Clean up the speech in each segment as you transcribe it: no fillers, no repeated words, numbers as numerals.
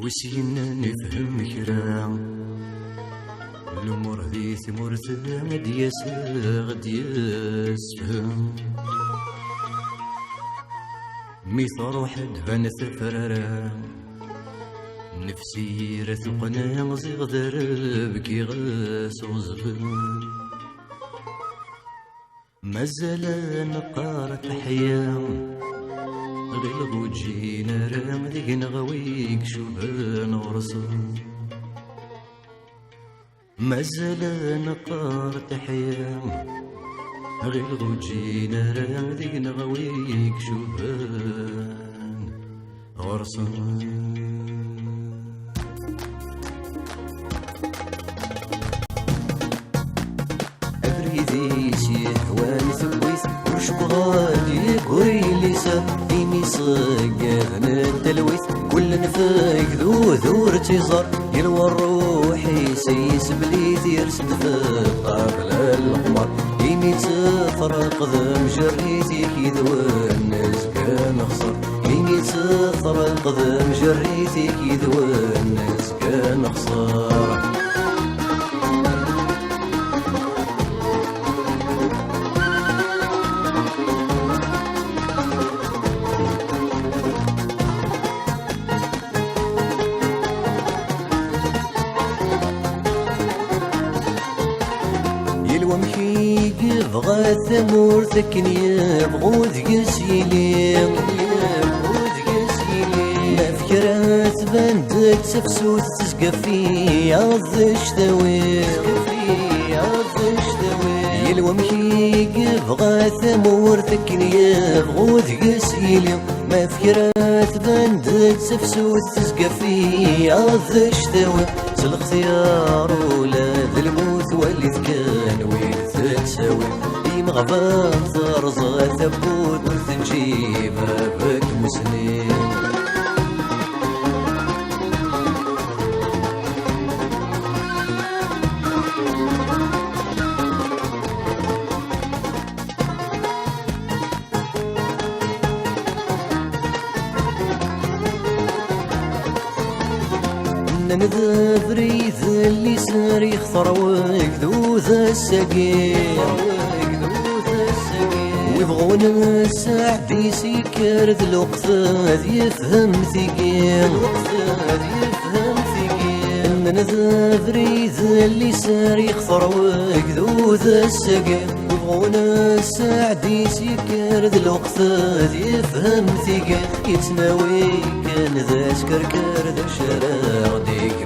وسينا نفهم كرا الأمور ذي ثمور غد غد يسفهم ميثار واحد بان ثفرارا نفسي رثقنا زيغ درب كي غاس وزفن مازال نقار تحيا غير وجينا رام ذيك نغويك شوبان ورسم مازال نقار تحيا غير وجينا رام ذيك نغويك شوبان ورسم أفريدي سيحوان ثويث وشبغالي قويلي سا صقفنا التلويث كل نفاق ذور تيزار يلوى الروح يسيس بليث يرسد في قبل القمر يمي تفرق ذم جريتي كي الناس كان خسر يمي تفرق ذم جريتي كي الناس كان خسر بغا ثمور ثكن يبغو ذقسيلي ما فكرات بندك تفسوت تسقفي عض الشتاوي يلوى مكيق بغا ثمور ثكن يبغو ذقسيلي ما فكرات بندك تفسوت تسقفي عض الشتاوي سالاختيار ولاد الموت واللي كان وين تساوي مغفان ترزى ثبوت وتنجيب بك مسنين نذا فريد اللي سار يخطر وكذو ذا السقير ويبغونا السعدي سيكر ذا الوقت يفهم ثقيل نذا فريد اللي سار يخطر وكذو ذا السقير ويبغونا السعدي سيكر ذا الوقت يفهم ثقيل يتناوي كان ذا سكركر ذا شارع ديك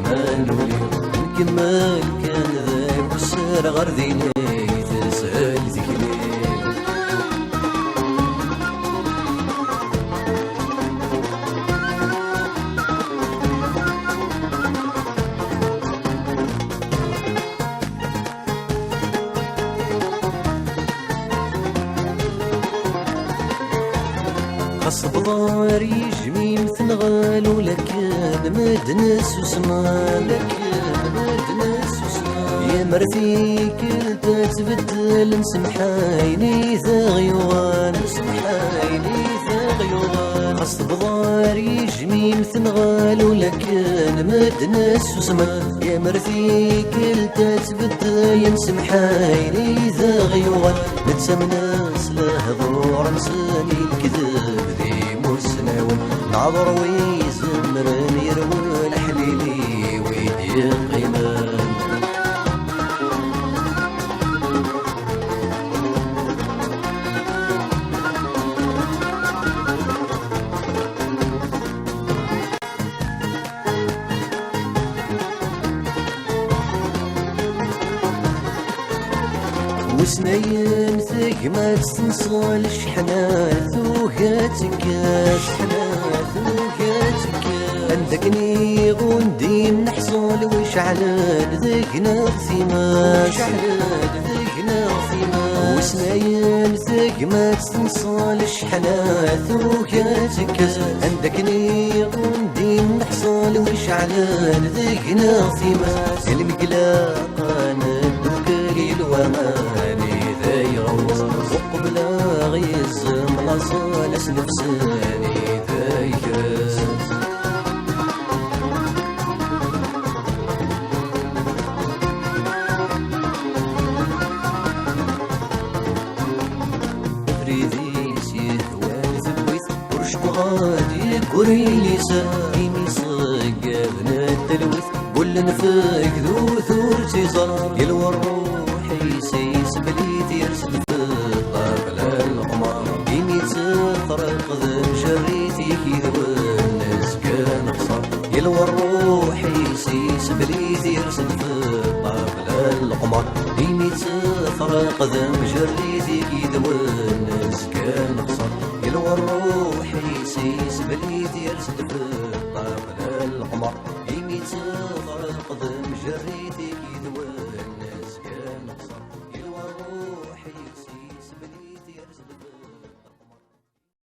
كمال كان ذاك والسار غرديني تسأل ذكري خص بضار يجمي مثنغال ولكن مدنس وسمان يا مرثي كل تتبدل مسمحايني ذا غيوان خص بضار يجمي مثنغال ولكن مدنس وسمان يا مرثي كل تتبدل مسمحايني ذا غيوان نتسمناس له ضور نساني الكذب ذي مسناون نعذر ويزمرن يروي الحليلي ويدي قيمان وسنين ثقمة تنصال شحنات وهاتك عندكني غندي نحصل وشعلان ذقنا ثماس وسنين ثقمة تنصال شحنات وهاتك عندكني غندي نحصل وشعلان ذقنا ثماس المقلاقان الدكري الوان ماني ذا يغوص وقبل غيز ملاصالس نفساني ذا يكرس فريديس يهوان ثبويت ورشق غادي كوريلي سايمي صقابنا التلويث قول نفاك ذو ثورتي صار يلوى الروح يسيس بليت يرسل في الطابل القمر يمي تفرق ذا جريتي كي ذو الناس كان خسر يلوى الروح يسيس بليت يرسل في الطابل القمر يمي تفرق ذا جريتي كي ذو الناس كان خسر يلوى الروح يسيس بليت يرسل في الطابل القمر يمي